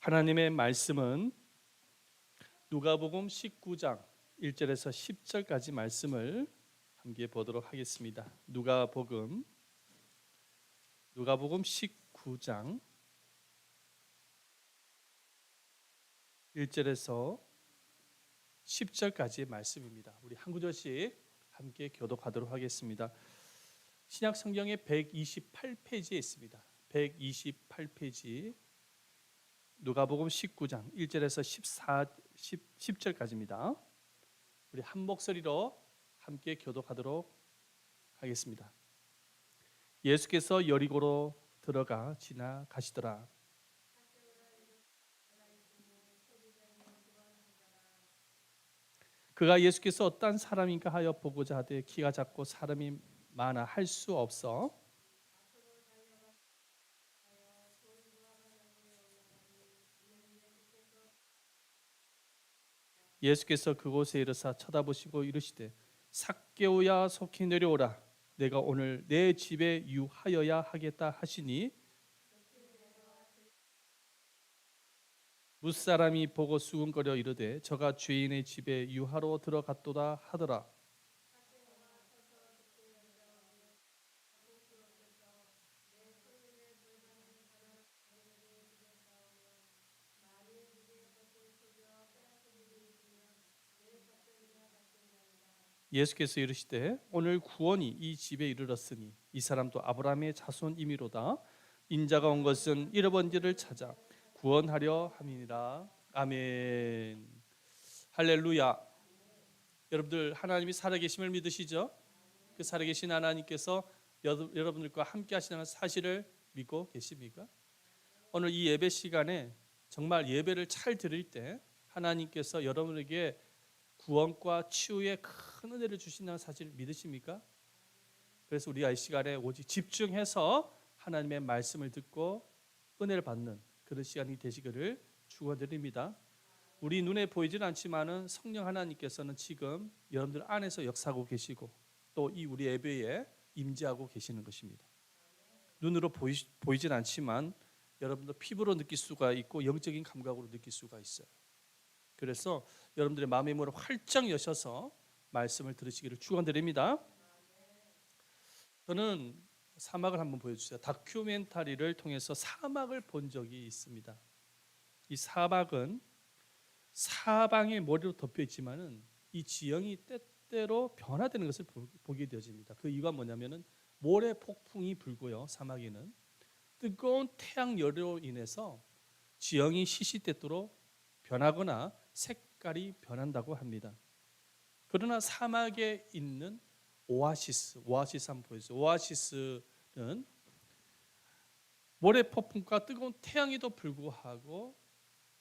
하나님의 말씀은 누가복음 19장 1절에서 10절까지 말씀을 함께 보도록 하겠습니다. 누가복음 19장 1절에서 10절까지의 말씀입니다. 우리 한 구절씩 함께 교독하도록 하겠습니다. 신약 성경의 128페이지에 있습니다. 128페이지 누가복음 19장 1절에서 10절까지입니다. 우리 한 목소리로 함께 교독하도록 하겠습니다. 예수께서 여리고로 들어가 지나가시더라. 그가 예수께서 어떠한 사람인가 하여 보고자 하되 키가 작고 사람이 많아 할 수 없어 예수께서 그곳에 이르사 쳐다보시고 이르시되 삭개오야 속히 내려오라 내가 오늘 내 집에 유하여야 하겠다 하시니 무사람이 보고 수군거려 이르되 저가 죄인의 집에 유하로 들어갔도다 하더라. 예수께서 이르시되 오늘 구원이 이 집에 이르렀으니 이 사람도 아브라함의 자손이미로다. 인자가 온 것은 잃어버린 자를 찾아 구원하려 함이니라. 아멘. 할렐루야. 여러분들 하나님이 살아계심을 믿으시죠? 그 살아계신 하나님께서 여러분들과 함께 하시는 사실을 믿고 계십니까? 오늘 이 예배 시간에 정말 예배를 잘 드릴 때 하나님께서 여러분에게 구원과 치유의 큰 은혜를 주신다는 사실 믿으십니까? 그래서 우리가 이 시간에 오직 집중해서 하나님의 말씀을 듣고 은혜를 받는 그런 시간이 되시기를 축원드립니다. 우리 눈에 보이지는 않지만은 성령 하나님께서는 지금 여러분들 안에서 역사하고 계시고 또 이 우리 예배에 임재하고 계시는 것입니다. 눈으로 보이진 않지만 여러분도 피부로 느낄 수가 있고 영적인 감각으로 느낄 수가 있어요. 그래서 여러분들의 마음의 문을 활짝 여셔서 말씀을 들으시기를 축원드립니다. 저는 사막을 한번 보여주세요. 다큐멘터리를 통해서 사막을 본 적이 있습니다. 이 사막은 사방에 모래로 덮여 있지만은 이 지형이 때때로 변화되는 것을 보게 되어집니다. 그 이유가 뭐냐면은 모래 폭풍이 불고요. 사막에는 뜨거운 태양 열로 인해서 지형이 시시때때로 변하거나 색깔이 변한다고 합니다. 그러나 사막에 있는 오아시스 한번 보여주세요. 오아시스는 모래 폭풍과 뜨거운 태양에도 불구하고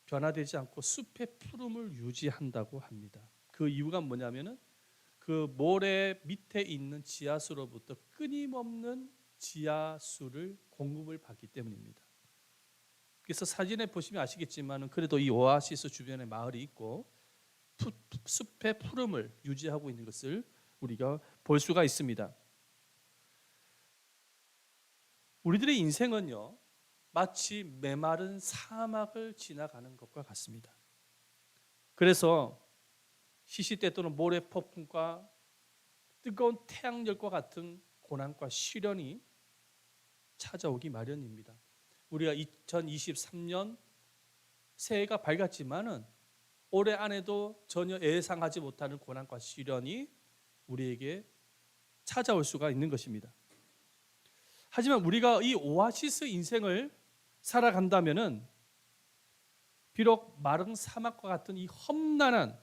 변화되지 않고 숲의 푸름을 유지한다고 합니다. 그 이유가 뭐냐면은 그 모래 밑에 있는 지하수로부터 끊임없는 지하수를 공급을 받기 때문입니다. 그래서 사진에 보시면 아시겠지만 그래도 이 오아시스 주변에 마을이 있고 숲의 푸름을 유지하고 있는 것을 우리가 볼 수가 있습니다. 우리들의 인생은요 마치 메마른 사막을 지나가는 것과 같습니다. 그래서 시시때때로는 모래 폭풍과 뜨거운 태양열과 같은 고난과 시련이 찾아오기 마련입니다. 우리가 2023년 새해가 밝았지만은 올해 안에도 전혀 예상하지 못하는 고난과 시련이 우리에게 찾아올 수가 있는 것입니다. 하지만 우리가 이 오아시스 인생을 살아간다면은 비록 마른 사막과 같은 이 험난한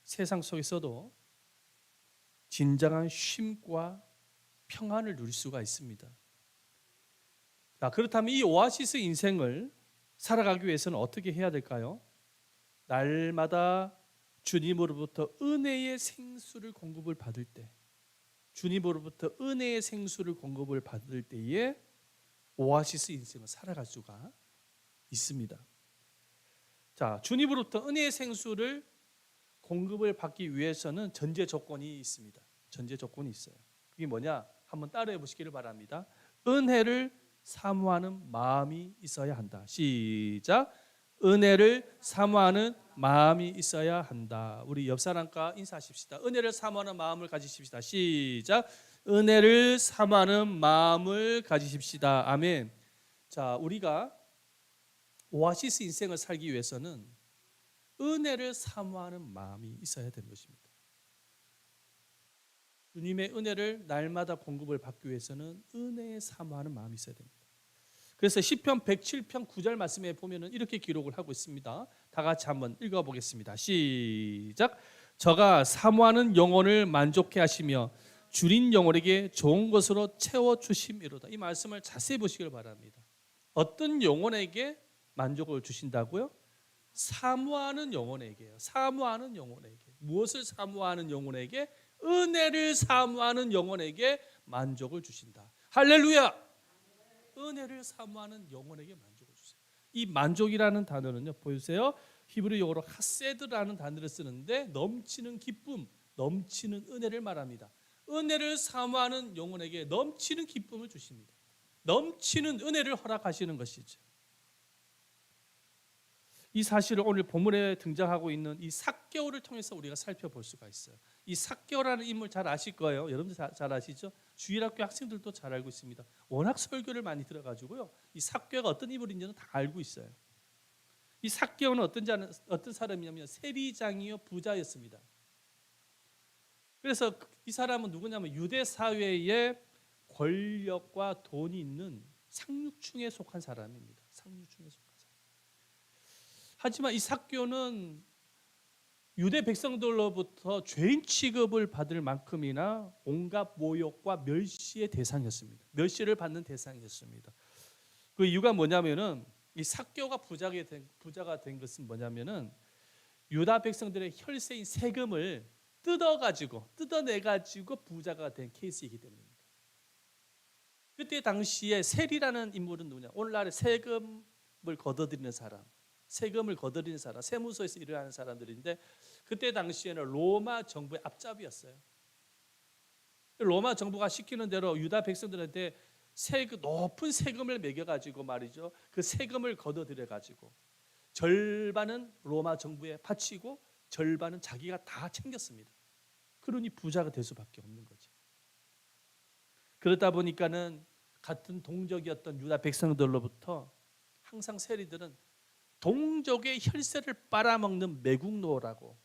세상 속에서도 진정한 쉼과 평안을 누릴 수가 있습니다. 그렇다면 이 오아시스 인생을 살아가기 위해서는 어떻게 해야 될까요? 날마다 주님으로부터 은혜의 생수를 공급을 받을 때, 주님으로부터 은혜의 생수를 공급을 받을 때에 오아시스 인생을 살아갈 수가 있습니다. 자, 주님으로부터 은혜의 생수를 공급을 받기 위해서는 전제 조건이 있습니다. 전제 조건이 있어요. 그게 뭐냐? 한번 따라해 보시기를 바랍니다. 은혜를 사모하는 마음이 있어야 한다. 시작. 은혜를 사모하는 마음이 있어야 한다. 우리 옆 사람과 인사하십시다. 은혜를 사모하는 마음을 가지십시다. 시작. 은혜를 사모하는 마음을 가지십시다. 아멘. 자, 우리가 오아시스 인생을 살기 위해서는 은혜를 사모하는 마음이 있어야 되는 것입니다. 주님의 은혜를 날마다 공급을 받기 위해서는 은혜에 사모하는 마음이 있어야 됩니다. 그래서 시편 107편 9절 말씀에 보면은 이렇게 기록을 하고 있습니다. 다 같이 한번 읽어보겠습니다. 시작. 저가 사모하는 영혼을 만족해 하시며 줄인 영혼에게 좋은 것으로 채워 주심이로다. 이 말씀을 자세히 보시길 바랍니다. 어떤 영혼에게 만족을 주신다고요? 사모하는 영혼에게요. 사모하는 영혼에게. 무엇을 사모하는 영혼에게? 은혜를 사모하는 영혼에게 만족을 주신다. 할렐루야. 은혜를 사모하는 영혼에게 만족을 주세요. 이 만족이라는 단어는요, 보세요. 히브리 용어로 하세드라는 단어를 쓰는데 넘치는 기쁨, 넘치는 은혜를 말합니다. 은혜를 사모하는 영혼에게 넘치는 기쁨을 주십니다. 넘치는 은혜를 허락하시는 것이죠. 이 사실을 오늘 본문에 등장하고 있는 이 삭개오를 통해서 우리가 살펴볼 수가 있어요. 이 삭개오라는 인물 잘 아실 거예요. 여러분들 잘 아시죠? 주일학교 학생들도 잘 알고 있습니다. 워낙 설교를 많이 들어가지고요. 이 삭개오가 어떤 인물인지는 다 알고 있어요. 이 삭개오는 어떤 사람이냐면 세리장이요 부자였습니다. 그래서 이 사람은 누구냐면 유대 사회에 권력과 돈이 있는 상류층에 속한 사람입니다. 상류층에 속한 사람. 하지만 이 삭개오는 유대 백성들로부터 죄인 취급을 받을 만큼이나 온갖 모욕과 멸시의 대상이었습니다. 멸시를 받는 대상이었습니다. 그 이유가 뭐냐면은 이 삭개오가 부자가 된 것은 뭐냐면은 유다 백성들의 혈세인 세금을 뜯어내가지고 부자가 된 케이스이기 때문입니다. 그때 당시에 세리라는 인물은 누구냐? 오늘날의 세금을 걷어들이는 사람, 세무서에서 일을 하는 사람들인데 그때 당시에는 로마 정부의 앞잡이였어요. 로마 정부가 시키는 대로 유다 백성들한테 높은 세금을 매겨가지고 말이죠. 그 세금을 걷어들여가지고 절반은 로마 정부에 바치고 절반은 자기가 다 챙겼습니다. 그러니 부자가 될 수밖에 없는 거죠. 그러다 보니까는 같은 동족이었던 유다 백성들로부터 항상 세리들은 동족의 혈세를 빨아먹는 매국노라고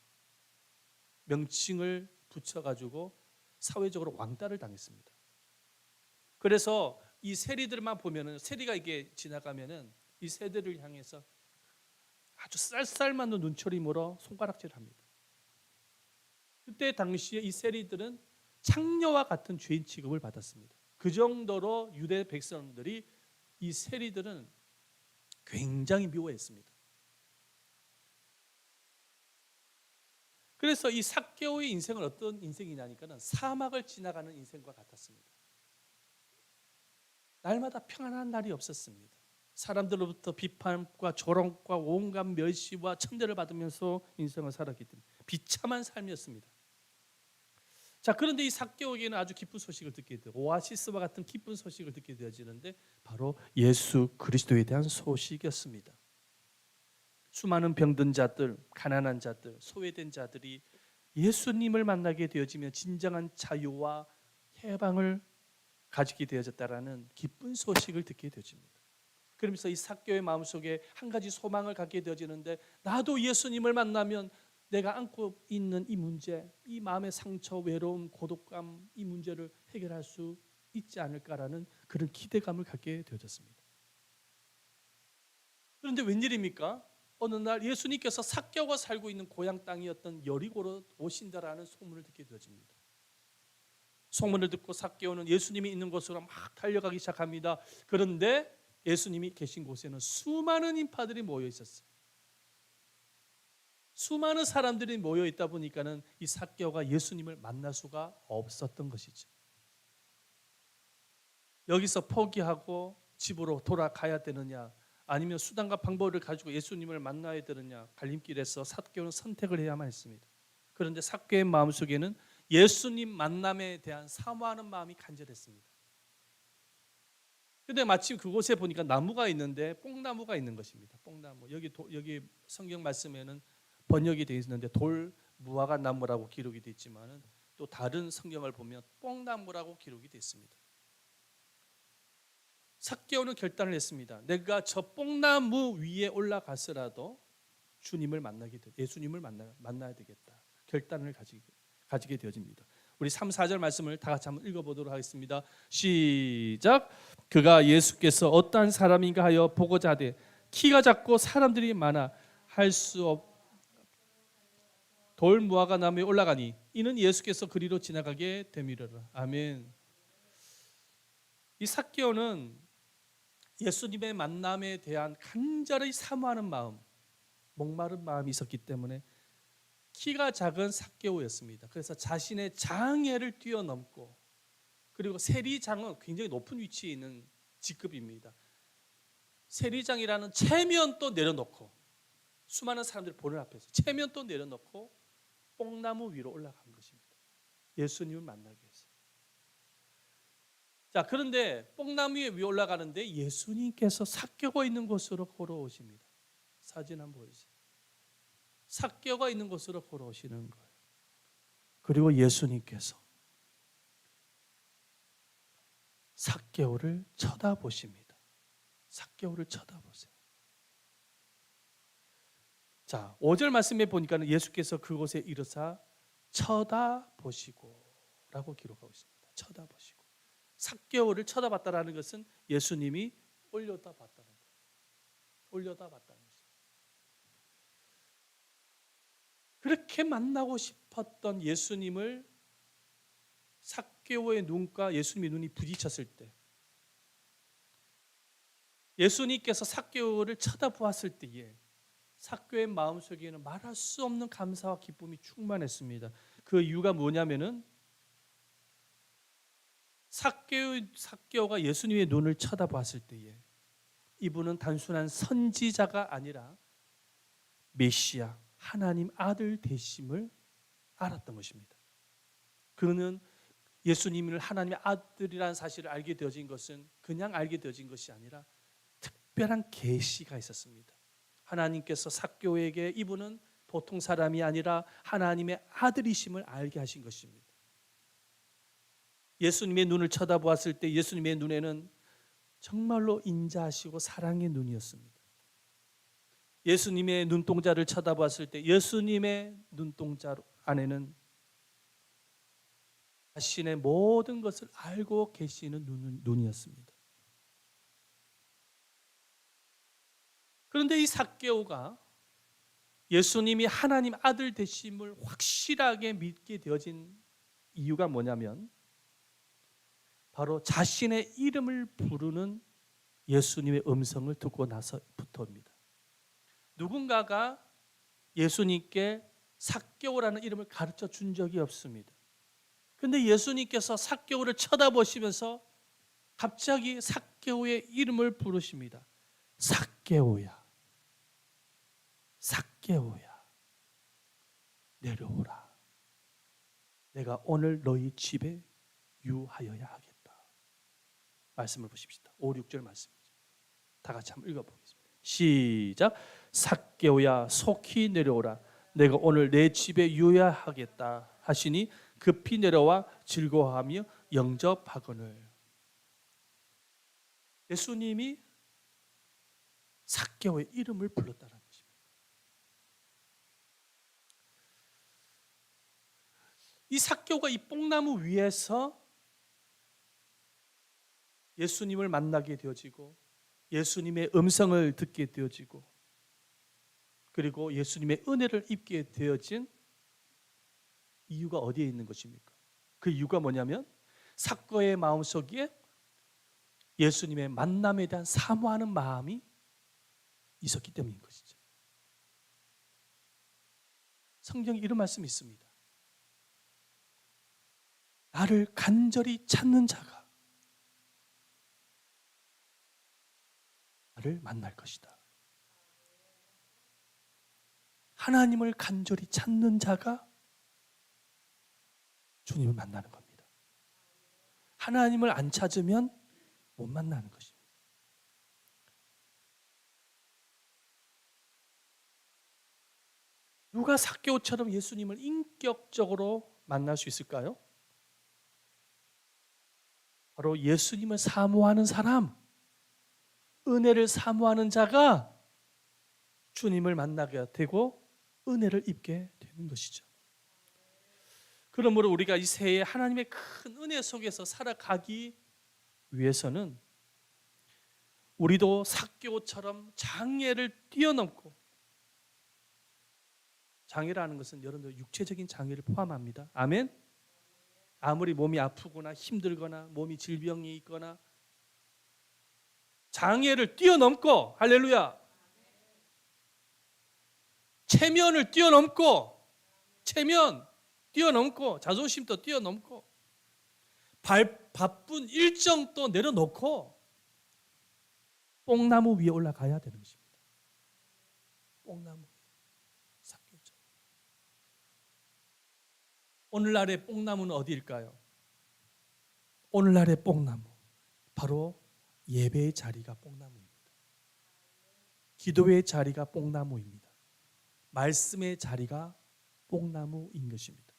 명칭을 붙여가지고 사회적으로 왕따를 당했습니다. 그래서 이 세리들만 보면은 세리가 이게 지나가면은 이 세대를 향해서 아주 쌀쌀맞는 눈초림으로 손가락질을 합니다. 그때 당시에 이 세리들은 창녀와 같은 죄인 취급을 받았습니다. 그 정도로 유대 백성들이 이 세리들은 굉장히 미워했습니다. 그래서 이 삭개오의 인생은 어떤 인생이냐니까는 사막을 지나가는 인생과 같았습니다. 날마다 평안한 날이 없었습니다. 사람들로부터 비판과 조롱과 온갖 멸시와 천대를 받으면서 인생을 살았기 때문에 비참한 삶이었습니다. 자, 그런데 이 삭개오에게는 아주 기쁜 소식을 듣게 돼요. 오아시스와 같은 기쁜 소식을 듣게 되어지는데 바로 예수 그리스도에 대한 소식이었습니다. 수많은 병든 자들, 가난한 자들, 소외된 자들이 예수님을 만나게 되어지면 진정한 자유와 해방을 가지게 되어졌다라는 기쁜 소식을 듣게 되어집니다. 그러면서 이 삭개오의 마음속에 한 가지 소망을 갖게 되어지는데 나도 예수님을 만나면 내가 안고 있는 이 문제, 이 마음의 상처, 외로움, 고독감, 이 문제를 해결할 수 있지 않을까라는 그런 기대감을 갖게 되어졌습니다. 그런데 웬일입니까? 어느 날 예수님께서 삭개오가 살고 있는 고향 땅이었던 여리고로 오신다라는 소문을 듣게 되어집니다. 소문을 듣고 삭개오는 예수님이 있는 곳으로 막 달려가기 시작합니다. 그런데 예수님이 계신 곳에는 수많은 인파들이 모여 있었어요. 수많은 사람들이 모여 있다 보니까는 이 삭개오가 예수님을 만날 수가 없었던 것이죠. 여기서 포기하고 집으로 돌아가야 되느냐, 아니면 수단과 방법을 가지고 예수님을 만나야 되느냐, 갈림길에서 삭개오는 선택을 해야만 했습니다. 그런데 삭개오의 마음속에는 예수님 만남에 대한 사모하는 마음이 간절했습니다. 근데 마침 그곳에 보니까 나무가 있는데 뽕나무가 있는 것입니다. 뽕나무. 여기 성경 말씀에는 번역이 되어 있는데 돌 무화과 나무라고 기록이 되어 있지만은 또 다른 성경을 보면 뽕나무라고 기록이 되어 있습니다. 삭개오는 결단을 했습니다. 내가 저 뽕나무 위에 올라가서라도 예수님을 만나야 되겠다. 결단을 가지게 되어집니다. 우리 3, 4절 말씀을 다 같이 한번 읽어보도록 하겠습니다. 시작. 그가 예수께서 어떠한 사람인가 하여 보고자 하되 키가 작고 사람들이 많아 할 수 없 돌 무화과 나무에 올라가니 이는 예수께서 그리로 지나가게 되미르라. 아멘. 이 삭개오는 예수님의 만남에 대한 간절히 사모하는 마음, 목마른 마음이 있었기 때문에 키가 작은 삭개오였습니다. 그래서 자신의 장애를 뛰어넘고, 그리고 세리장은 굉장히 높은 위치에 있는 직급입니다. 세리장이라는 체면도 내려놓고, 수많은 사람들이 보는 앞에서 체면도 내려놓고 뽕나무 위로 올라간 것입니다. 예수님을 만나기 위해서. 자, 그런데 뽕나무 위에 올라가는데 예수님께서 삭개오가 있는 곳으로 걸어오십니다. 사진 한번 보여주세요. 삭개오가 있는 곳으로 걸어오시는 거예요. 그리고 예수님께서 삭개오를 쳐다보십니다. 삭개오를 쳐다보세요. 자, 5절 말씀에 보니까 예수께서 그곳에 이르사 쳐다보시고 라고 기록하고 있습니다. 쳐다보시고. 삭개오를 쳐다봤다라는 것은 예수님이 올려다봤다는 거예요. 올려다봤다는 것입니다. 그렇게 만나고 싶었던 예수님을 삭개오의 눈과 예수님의 눈이 부딪혔을 때, 예수님께서 삭개오를 쳐다보았을 때에 삭개오의 마음속에는 말할 수 없는 감사와 기쁨이 충만했습니다. 그 이유가 뭐냐면은 삭개오가 예수님의 눈을 쳐다봤을 때에 이분은 단순한 선지자가 아니라 메시아, 하나님 아들 되심을 알았던 것입니다. 그는 예수님을 하나님의 아들이라는 사실을 알게 되어진 것은 그냥 알게 되어진 것이 아니라 특별한 계시가 있었습니다. 하나님께서 삭개오에게 이분은 보통 사람이 아니라 하나님의 아들이심을 알게 하신 것입니다. 예수님의 눈을 쳐다보았을 때 예수님의 눈에는 정말로 인자하시고 사랑의 눈이었습니다. 예수님의 눈동자를 쳐다보았을 때 예수님의 눈동자 안에는 자신의 모든 것을 알고 계시는 눈이었습니다. 그런데 이 삭개오가 예수님이 하나님 아들 되심을 확실하게 믿게 되어진 이유가 뭐냐면 바로 자신의 이름을 부르는 예수님의 음성을 듣고 나서부터입니다. 누군가가 예수님께 삭개오라는 이름을 가르쳐 준 적이 없습니다. 그런데 예수님께서 삭개오를 쳐다보시면서 갑자기 삭개오의 이름을 부르십니다. 삭개오야, 삭개오야, 내려오라. 내가 오늘 너희 집에 유하여야 하겠다. 말씀을 보십시다. 5, 6절 말씀이죠. 다 같이 한번 읽어보겠습니다. 시작. 삭개오야 속히 내려오라. 내가 오늘 내 집에 유하하겠다 하시니 급히 내려와 즐거워하며 영접하거늘. 예수님이 삭개오의 이름을 불렀다는 것입니다. 이 삭개오가 이 뽕나무 위에서 예수님을 만나게 되어지고 예수님의 음성을 듣게 되어지고 그리고 예수님의 은혜를 입게 되어진 이유가 어디에 있는 것입니까? 그 이유가 뭐냐면 삭개오의 마음속에 예수님의 만남에 대한 사모하는 마음이 있었기 때문인 것이죠. 성경에 이런 말씀이 있습니다. 나를 간절히 찾는 자가 나를 만날 것이다. 하나님을 간절히 찾는 자가 주님을 만나는 겁니다. 하나님을 안 찾으면 못 만나는 것입니다. 누가 삭개오처럼 예수님을 인격적으로 만날 수 있을까요? 바로 예수님을 사모하는 사람, 은혜를 사모하는 자가 주님을 만나게 되고 은혜를 입게 되는 것이죠. 그러므로 우리가 이 새해 하나님의 큰 은혜 속에서 살아가기 위해서는 우리도 삭개오처럼 장애를 뛰어넘고, 장애라는 것은 여러분들 육체적인 장애를 포함합니다. 아멘. 아무리 몸이 아프거나 힘들거나 몸이 질병이 있거나 장애를 뛰어넘고, 할렐루야, 체면을 뛰어넘고, 체면 뛰어넘고, 자존심도 뛰어넘고, 바쁜 일정도 내려놓고 뽕나무 위에 올라가야 되는 것입니다. 뽕나무. 삭개오처럼. 오늘날의 뽕나무는 어디일까요? 오늘날의 뽕나무, 바로 예배의 자리가 뽕나무입니다. 기도의 자리가 뽕나무입니다. 말씀의 자리가 뽕나무인 것입니다.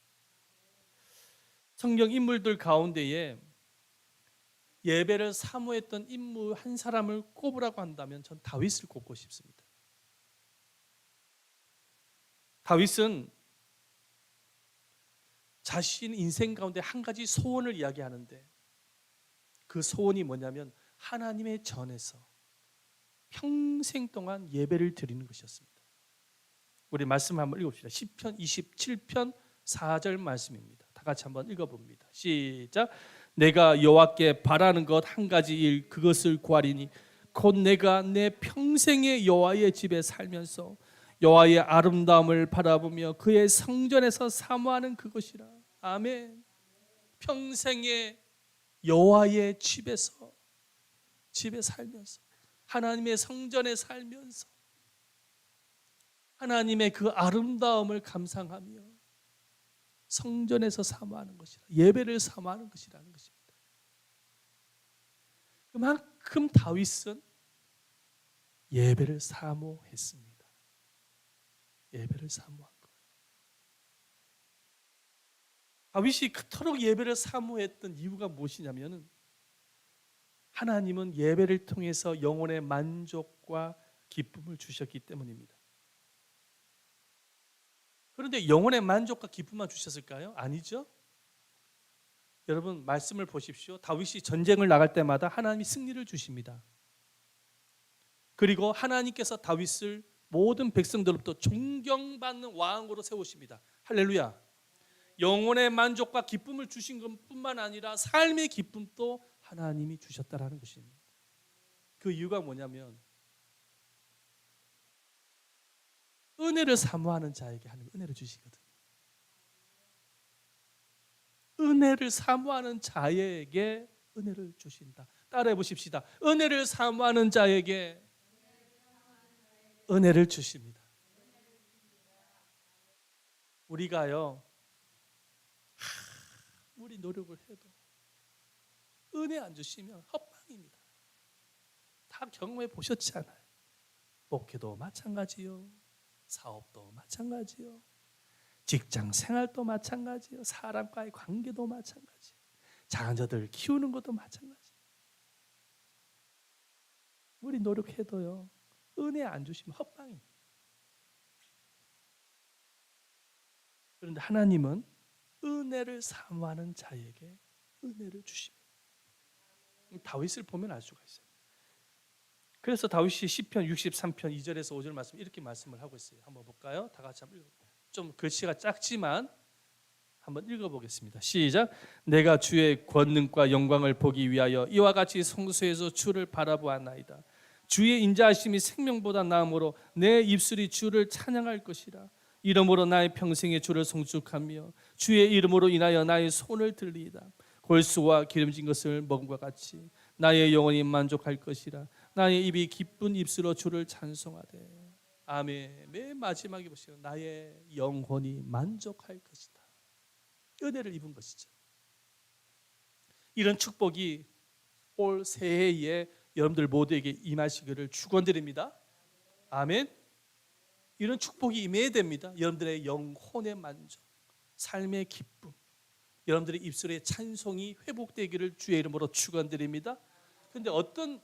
성경 인물들 가운데에 예배를 사모했던 인물 한 사람을 꼽으라고 한다면 전 다윗을 꼽고 싶습니다. 다윗은 자신 인생 가운데 한 가지 소원을 이야기하는데, 그 소원이 뭐냐면 하나님의 전에서 평생 동안 예배를 드리는 것이었습니다. 우리 말씀 한번 읽읍시다. 시편 27편 4절 말씀입니다. 다 같이 한번 읽어봅니다. 시작. 내가 여호와께 바라는 것 한 가지 일, 그것을 구하리니 곧 내가 내 평생의 여호와의 집에 살면서 여호와의 아름다움을 바라보며 그의 성전에서 사모하는 그것이라. 아멘. 평생의 여호와의 집에 살면서, 하나님의 성전에 살면서 하나님의 그 아름다움을 감상하며 성전에서 사모하는 것이라, 예배를 사모하는 것이라는 것입니다. 그만큼 다윗은 예배를 사모했습니다. 예배를 사모한 거예요. 다윗이 그토록 예배를 사모했던 이유가 무엇이냐면, 하나님은 예배를 통해서 영혼의 만족과 기쁨을 주셨기 때문입니다. 그런데 영혼의 만족과 기쁨만 주셨을까요? 아니죠. 여러분 말씀을 보십시오. 다윗이 전쟁을 나갈 때마다 하나님이 승리를 주십니다. 그리고 하나님께서 다윗을 모든 백성들로부터 존경받는 왕으로 세우십니다. 할렐루야. 영혼의 만족과 기쁨을 주신 것뿐만 아니라 삶의 기쁨도 하나님이 주셨다라는 것입니다. 그 이유가 뭐냐면, 은혜를 사모하는 자에게 하나님 은혜를 주시거든요. 은혜를 사모하는 자에게 은혜를 주신다. 따라해 보십시다. 은혜를 사모하는 자에게 은혜를 주십니다. 우리가요, 아무리 노력을 해도 은혜 안 주시면 헛방입니다. 다 경험해 보셨잖아요. 목회도 마찬가지요, 사업도 마찬가지요, 직장 생활도 마찬가지요, 사람과의 관계도 마찬가지요, 자녀들 키우는 것도 마찬가지요. 우리 노력해도요, 은혜 안 주시면 헛방입니다. 그런데 하나님은 은혜를 사모하는 자에게 은혜를 주십니다. 다윗을 보면 알 수가 있어요. 그래서 다윗이 시편 63편 2절에서 5절 말씀 이렇게 말씀을 하고 있어요. 한번 볼까요? 다 같이 한번 읽어볼까요? 좀 글씨가 작지만 한번 읽어보겠습니다. 시작. 내가 주의 권능과 영광을 보기 위하여 이와 같이 성소에서 주를 바라보았나이다. 주의 인자하심이 생명보다 나음으로 내 입술이 주를 찬양할 것이라. 이름으로 나의 평생에 주를 송축하며 주의 이름으로 인하여 나의 손을 들리이다. 골수와 기름진 것을 먹음과 같이 나의 영혼이 만족할 것이라. 나의 입이 기쁜 입술로 주를 찬송하되. 아멘. 맨 마지막에 보시면 나의 영혼이 만족할 것이다. 은혜를 입은 것이죠. 이런 축복이 올 새해에 여러분들 모두에게 임하시기를 축원드립니다. 아멘. 이런 축복이 임해야 됩니다. 여러분들의 영혼의 만족, 삶의 기쁨, 여러분들의 입술의 찬송이 회복되기를 주의 이름으로 축원드립니다. 그런데 어떤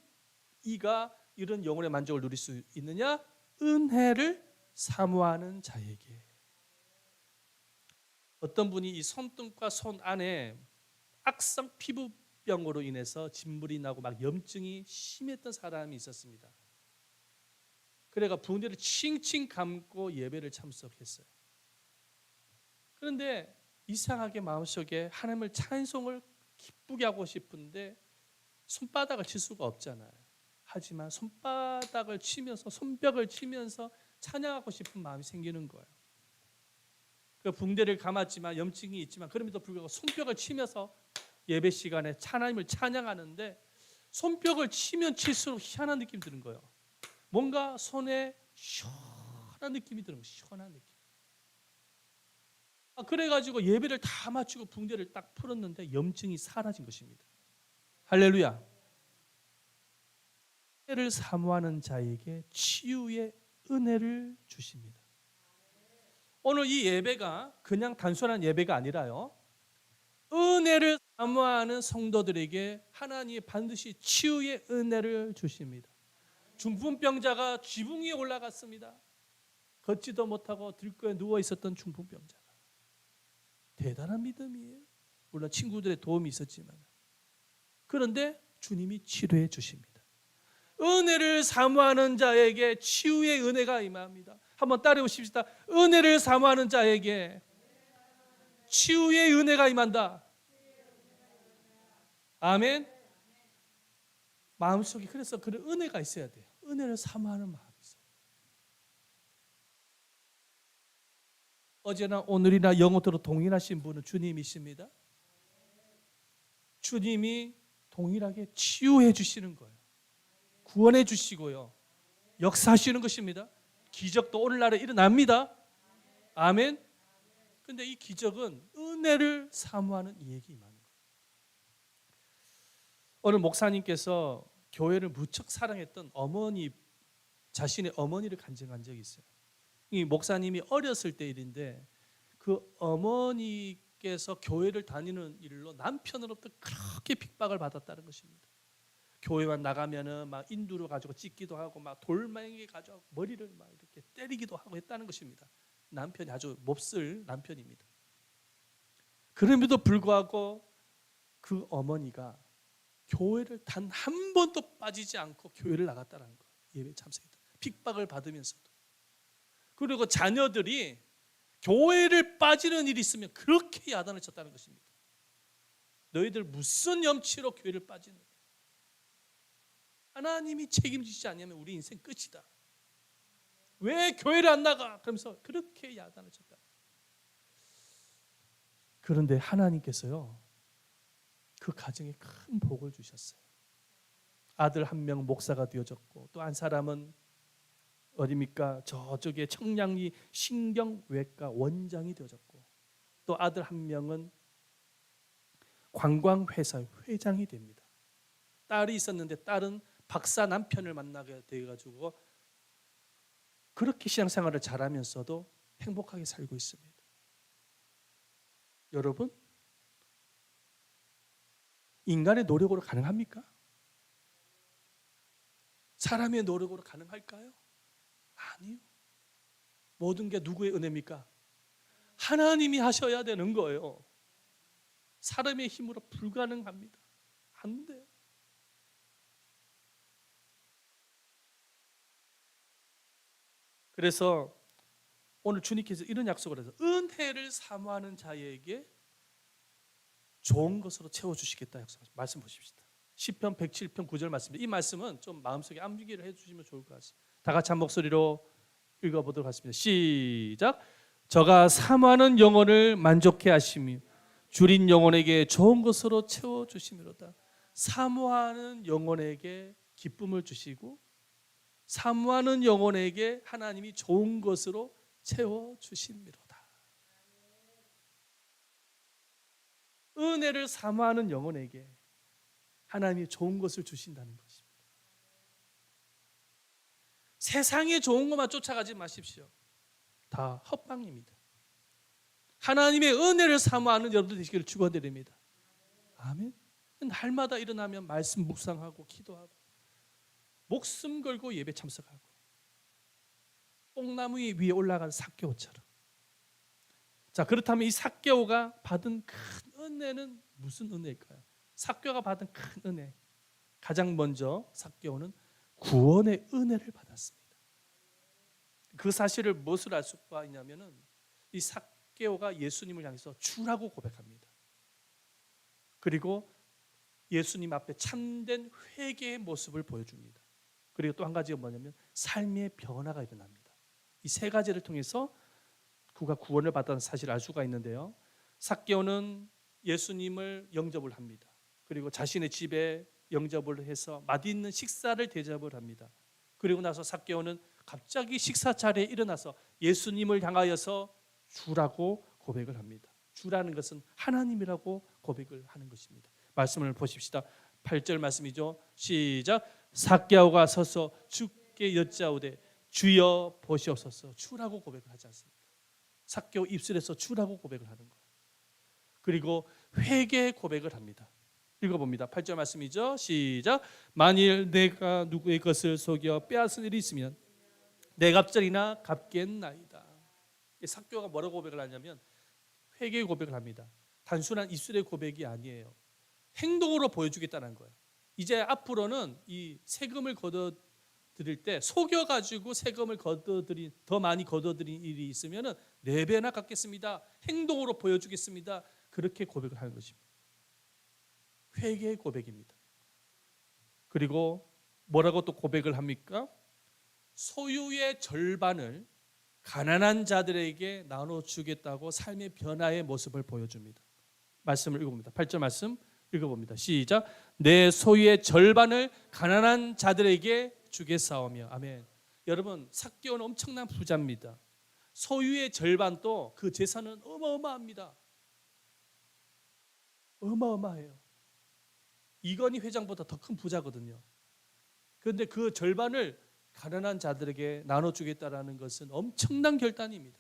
이가 이런 영혼의 만족을 누릴 수 있느냐? 은혜를 사모하는 자에게. 어떤 분이 이 손등과 손 안에 악성 피부병으로 인해서 진물이 나고 막 염증이 심했던 사람이 있었습니다. 그래가 붕대를 칭칭 감고 예배를 참석했어요. 그런데 이상하게 마음속에 하나님을 찬송을 기쁘게 하고 싶은데 손바닥을 칠 수가 없잖아요. 하지만 손바닥을 치면서 손뼉을 치면서 찬양하고 싶은 마음이 생기는 거예요. 그 붕대를 감았지만 염증이 있지만 그럼에도 불구하고 손뼉을 치면서 예배 시간에 하나님을 찬양하는데 손뼉을 치면 칠수록 희한한 느낌이 드는 거예요. 뭔가 손에 시원한 느낌이 드는 거예요. 시원한 느낌. 그래가지고 예배를 다 마치고 붕대를 딱 풀었는데 염증이 사라진 것입니다. 할렐루야. 은혜를 사모하는 자에게 치유의 은혜를 주십니다. 오늘 이 예배가 그냥 단순한 예배가 아니라요, 은혜를 사모하는 성도들에게 하나님이 반드시 치유의 은혜를 주십니다. 중풍병자가 지붕 위에 올라갔습니다. 걷지도 못하고 들고에 누워 있었던 중풍병자가 대단한 믿음이에요. 물론 친구들의 도움이 있었지만, 그런데 주님이 치료해 주십니다. 은혜를 사모하는 자에게 치유의 은혜가 임합니다. 한번 따라해 보십시다. 은혜를 사모하는 자에게 치유의 은혜가 임한다. 아멘. 마음속에 그래서 그런 은혜가 있어야 돼요. 은혜를 사모하는 마음이 있어요. 어제나 오늘이나 영원토록 동일하신 분은 주님이십니다. 주님이 동일하게 치유해 주시는 거예요. 구원해 주시고요, 역사하시는 것입니다. 기적도 오늘날에 일어납니다. 아멘. 근데 이 기적은 은혜를 사모하는 이에게 임하는 거예요. 오늘 목사님께서 교회를 무척 사랑했던 어머니, 자신의 어머니를 간증한 적이 있어요. 이 목사님이 어렸을 때 일인데 그 어머니께서 교회를 다니는 일로 남편으로부터 그렇게 핍박을 받았다는 것입니다. 교회만 나가면은 막 인두를 가지고 찢기도 하고 막 돌멩이 가지고 머리를 막 이렇게 때리기도 하고 했다는 것입니다. 남편이 아주 몹쓸 남편입니다. 그럼에도 불구하고 그 어머니가 교회를 단 한 번도 빠지지 않고 교회를 나갔다는 거예요. 예배 참석했다. 핍박을 받으면서도. 그리고 자녀들이 교회를 빠지는 일이 있으면 그렇게 야단을 쳤다는 것입니다. 너희들 무슨 염치로 교회를 빠지는? 하나님이 책임지지 않으면 우리 인생 끝이다. 왜 교회를 안 나가? 그러면서 그렇게 야단을 쳤다. 그런데 하나님께서요, 그 가정에 큰 복을 주셨어요. 아들 한 명 목사가 되어졌고, 또 한 사람은 어디입니까? 저쪽에 청량리 신경외과 원장이 되어졌고, 또 아들 한 명은 관광회사 회장이 됩니다. 딸이 있었는데 딸은 박사 남편을 만나게 돼가지고 그렇게 신앙생활을 잘하면서도 행복하게 살고 있습니다. 여러분, 인간의 노력으로 가능합니까? 사람의 노력으로 가능할까요? 아니요. 모든 게 누구의 은혜입니까? 하나님이 하셔야 되는 거예요. 사람의 힘으로 불가능합니다. 안 돼요. 그래서 오늘 주님께서 이런 약속을 해서 은혜를 사모하는 자에게 좋은 것으로 채워주시겠다 약속하셨습니다. 말씀 보십시다. 시편 107편 9절 말씀입니다. 이 말씀은 좀 마음속에 암기를 해주시면 좋을 것 같습니다. 다 같이 한 목소리로 읽어보도록 하겠습니다. 시작. 저가 사모하는 영혼을 만족해 하시며 줄인 영혼에게 좋은 것으로 채워주시미로다. 사모하는 영혼에게 기쁨을 주시고 사모하는 영혼에게 하나님이 좋은 것으로 채워주시미로다. 은혜를 사모하는 영혼에게 하나님이 좋은 것을 주신다는 것입니다. 세상에 좋은 것만 쫓아가지 마십시오. 다 헛방입니다. 하나님의 은혜를 사모하는 여러분들 되시기를 축원드립니다. 아멘. 날마다 일어나면 말씀 묵상하고 기도하고 목숨 걸고 예배 참석하고 뽕나무 위에 올라간 삭개오처럼. 자, 그렇다면 이 삭개오가 받은 큰 은혜는 무슨 은혜일까요? 삭개오가 받은 큰 은혜, 가장 먼저 삭개오는 구원의 은혜를 받았습니다. 그 사실을 무엇을 알 수가 있냐면은 이 삭개오가 예수님을 향해서 주라고 고백합니다. 그리고 예수님 앞에 참된 회개의 모습을 보여줍니다. 그리고 또 한 가지가 뭐냐면 삶의 변화가 일어납니다. 이 세 가지를 통해서 그가 구원을 받았다는 사실을 알 수가 있는데요. 삭개오는 예수님을 영접을 합니다. 그리고 자신의 집에 영접을 해서 맛있는 식사를 대접을 합니다. 그리고 나서 삭개오는 갑자기 식사 자리에 일어나서 예수님을 향하여서 주라고 고백을 합니다. 주라는 것은 하나님이라고 고백을 하는 것입니다. 말씀을 보십시다. 8절 말씀이죠. 시작. 삭개오가 서서 주께 여짜오되 주여 보시옵소서. 주라고 고백을 하지 않습니까? 삭개오 입술에서 주라고 고백을 하는 거예요. 그리고 회개 고백을 합니다. 읽어봅니다. 8절 말씀이죠. 시작. 만일 내가 누구의 것을 속여 빼앗은 일이 있으면 내 갑절이나 갚겠나이다. 삭개오가 뭐라고 고백을 하냐면 회개 고백을 합니다. 단순한 입술의 고백이 아니에요. 행동으로 보여주겠다는 거예요. 이제 앞으로는 이 세금을 걷어들일 때 속여가지고 세금을 더 많이 걷어들인 일이 있으면 4배나 갚겠습니다. 행동으로 보여주겠습니다. 그렇게 고백을 하는 것입니다. 회개의 고백입니다. 그리고 뭐라고 또 고백을 합니까? 소유의 절반을 가난한 자들에게 나눠주겠다고 삶의 변화의 모습을 보여줍니다. 말씀을 읽어봅니다. 8절 말씀 읽어봅니다. 시작. 내 소유의 절반을 가난한 자들에게 주겠사오며. 아멘. 여러분, 삭개오는 엄청난 부자입니다. 소유의 절반도 그 재산은 어마어마합니다. 어마어마해요. 이건희 회장보다 더 큰 부자거든요. 그런데 그 절반을 가난한 자들에게 나눠주겠다라는 것은 엄청난 결단입니다.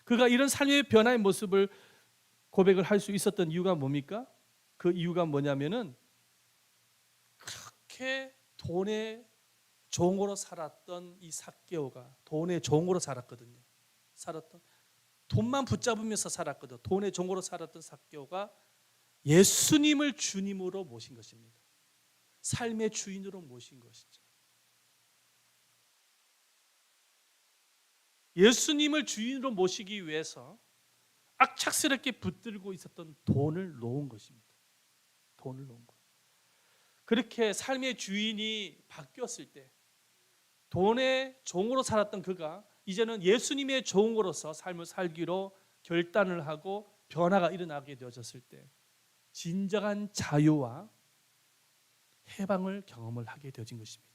그가 이런 삶의 변화의 모습을 고백을 할 수 있었던 이유가 뭡니까? 그 이유가 뭐냐면은 그렇게 돈의 종으로 살았던 이 삭개오가 돈의 종으로 살았거든요. 돈만 붙잡으면서 살았거든. 돈의 종으로 살았던 삭개오가 예수님을 주님으로 모신 것입니다. 삶의 주인으로 모신 것이죠. 예수님을 주인으로 모시기 위해서 악착스럽게 붙들고 있었던 돈을 놓은 것입니다. 돈을 놓은 것. 그렇게 삶의 주인이 바뀌었을 때 돈의 종으로 살았던 그가 이제는 예수님의 종으로서 삶을 살기로 결단을 하고 변화가 일어나게 되어졌을 때 진정한 자유와 해방을 경험을 하게 되어진 것입니다.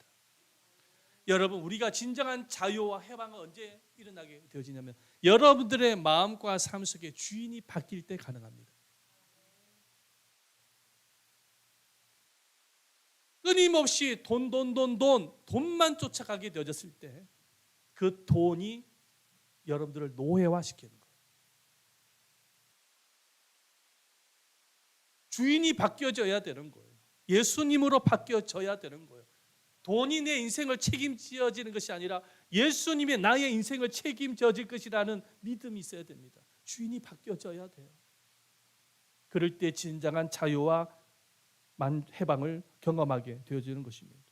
여러분, 우리가 진정한 자유와 해방은 언제 일어나게 되어지냐면 여러분들의 마음과 삶 속에 주인이 바뀔 때 가능합니다. 끊임없이 돈만 쫓아가게 되어졌을 때 그 돈이 여러분들을 노예화시키는 거예요. 주인이 바뀌어져야 되는 거예요. 예수님으로 바뀌어져야 되는 거예요. 돈이 내 인생을 책임져지는 것이 아니라 예수님이 나의 인생을 책임져질 것이라는 믿음이 있어야 됩니다. 주인이 바뀌어져야 돼요. 그럴 때 진정한 자유와 해방을 경험하게 되어지는 것입니다.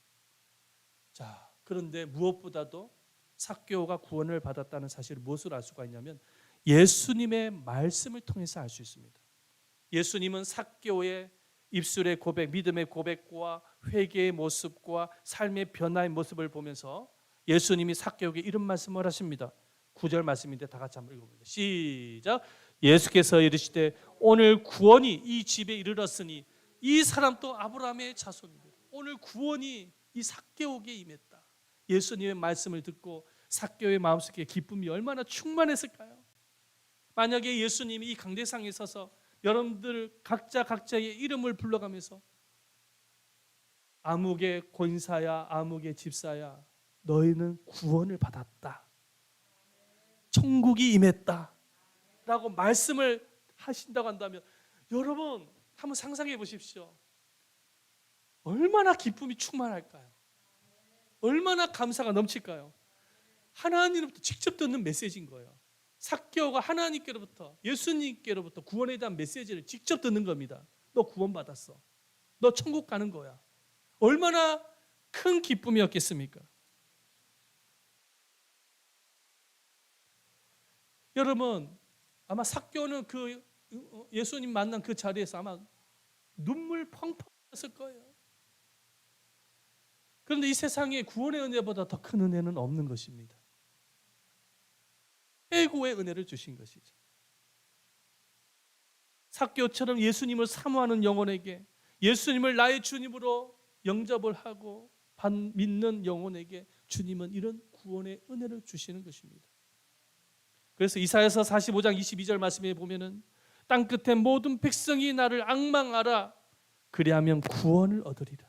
자, 그런데 무엇보다도 삭개오가 구원을 받았다는 사실을 무엇을 알 수가 있냐면 예수님의 말씀을 통해서 알 수 있습니다. 예수님은 삭개오의 입술의 고백, 믿음의 고백과 회개의 모습과 삶의 변화의 모습을 보면서 예수님이 삭개오에게 이런 말씀을 하십니다. 9절 말씀인데 다 같이 한번 읽어봅니다. 시작. 예수께서 이르시되 오늘 구원이 이 집에 이르렀으니 이 사람도 아브라함의 자손이다. 오늘 구원이 이 삭개오에게 임했다. 예수님의 말씀을 듣고 삭개오의 마음속에 기쁨이 얼마나 충만했을까요? 만약에 예수님이 이 강대상에 서서 여러분들 각자의 이름을 불러가면서 아무개 권사야, 아무개 집사야, 너희는 구원을 받았다. 천국이 임했다라고 말씀을 하신다고 한다면 여러분 한번 상상해 보십시오. 얼마나 기쁨이 충만할까요? 얼마나 감사가 넘칠까요? 하나님으로부터 직접 듣는 메시지인 거예요. 삭개오가 하나님께로부터, 예수님께로부터 구원에 대한 메시지를 직접 듣는 겁니다. 너 구원받았어. 너 천국 가는 거야. 얼마나 큰 기쁨이었겠습니까? 여러분 아마 삭개오는 그 예수님 만난 그 자리에서 아마 눈물 펑펑 흘렸을 거예요. 그런데 이 세상에 구원의 은혜보다 더 큰 은혜는 없는 것입니다. 최고의 은혜를 주신 것이죠. 삭개오처럼 예수님을 사모하는 영혼에게, 예수님을 나의 주님으로 영접을 하고 믿는 영혼에게 주님은 이런 구원의 은혜를 주시는 것입니다. 그래서 이사야서 45장 22절 말씀에 보면은 땅 끝에 모든 백성이 나를 앙망하라. 그리하면 구원을 얻으리라.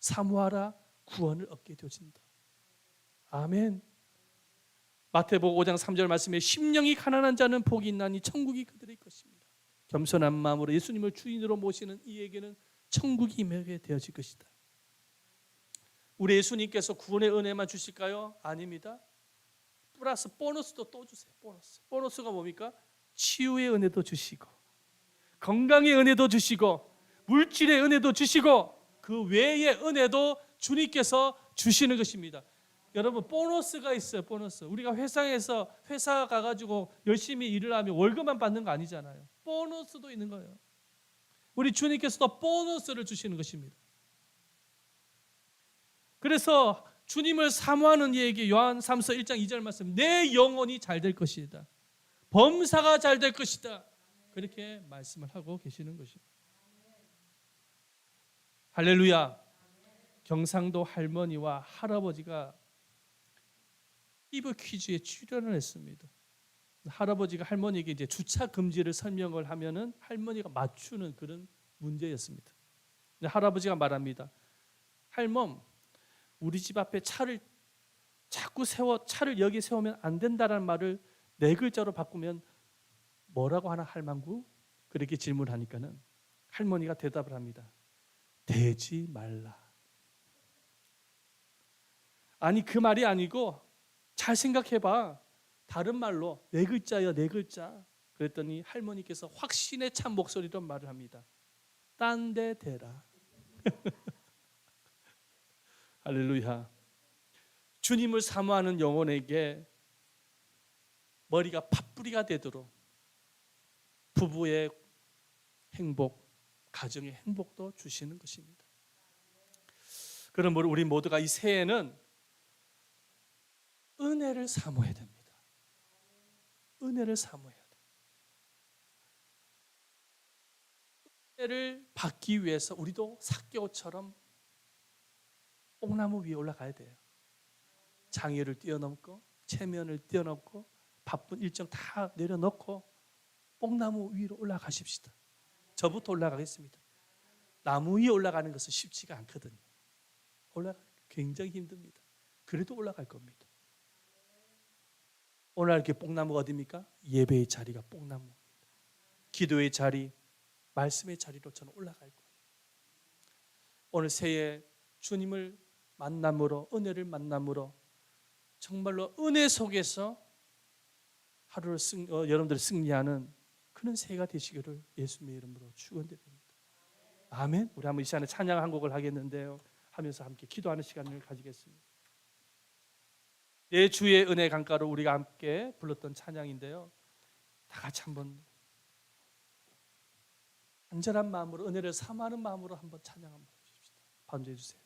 사모하라. 구원을 얻게 되어진다. 아멘. 마태복음 5장 3절 말씀에 심령이 가난한 자는 복이 있나니 천국이 그들의 것입니다. 겸손한 마음으로 예수님을 주인으로 모시는 이에게는 천국이 임하게 되어질 것이다. 우리 예수님께서 구원의 은혜만 주실까요? 아닙니다. 플러스 보너스도 또 주세요. 보너스가 뭡니까? 치유의 은혜도 주시고, 건강의 은혜도 주시고, 물질의 은혜도 주시고, 그 외의 은혜도 주님께서 주시는 것입니다. 여러분 보너스가 있어요. 보너스. 우리가 회사에서 회사 가가지고 열심히 일을 하면 월급만 받는 거 아니잖아요. 보너스도 있는 거예요. 우리 주님께서도 보너스를 주시는 것입니다. 그래서 주님을 사모하는 이에게 요한삼서 1장 2절 말씀, 내 영혼이 잘 될 것이다. 범사가 잘 될 것이다. 그렇게 말씀을 하고 계시는 것입니다. 할렐루야. 경상도 할머니와 할아버지가 피부 퀴즈에 출연을 했습니다. 할아버지가 할머니에게 이제 주차 금지를 설명을 하면은 할머니가 맞추는 그런 문제였습니다. 할아버지가 말합니다. 할멈, 우리 집 앞에 차를 자꾸 차를 여기 세우면 안 된다라는 말을 4글자로 바꾸면 뭐라고 하나 할망구? 그렇게 질문하니까는 할머니가 대답을 합니다. 대지 말라. 아니 그 말이 아니고 잘 생각해봐. 다른 말로 4글자야 4글자. 그랬더니 할머니께서 확신에 찬 목소리로 말을 합니다. 딴 데 대라. 할렐루야. 주님을 사모하는 영혼에게 머리가 팥뿌리가 되도록 부부의 행복, 가정의 행복도 주시는 것입니다. 그럼 우리 모두가 이 새해에는 은혜를 사모해야 됩니다. 은혜를 사모해야 돼요. 은혜를 받기 위해서 우리도 삭개오처럼 뽕나무 위에 올라가야 돼요. 장애를 뛰어넘고 체면을 뛰어넘고 바쁜 일정 다 내려놓고 뽕나무 위로 올라가십시다. 저부터 올라가겠습니다. 나무 위에 올라가는 것은 쉽지가 않거든요. 올라가기 굉장히 힘듭니다. 그래도 올라갈 겁니다. 오늘 이렇게 뽕나무가 어디입니까? 예배의 자리가 뽕나무입니다. 기도의 자리, 말씀의 자리로 저는 올라갈 거예요. 오늘 새해 주님을 만남으로, 은혜를 만남으로 정말로 은혜 속에서 하루를 여러분들이 승리하는 그런 새해가 되시기를 예수님의 이름으로 축원드립니다. 아멘. 우리 한번 이 시간에 찬양 한 곡을 하겠는데요. 하면서 함께 기도하는 시간을 가지겠습니다. 내 주의 은혜 강가로 우리가 함께 불렀던 찬양인데요. 다 같이 한번 간절한 마음으로 은혜를 사모하는 마음으로 한번 찬양 한번 해주십시다. 반주해 주세요.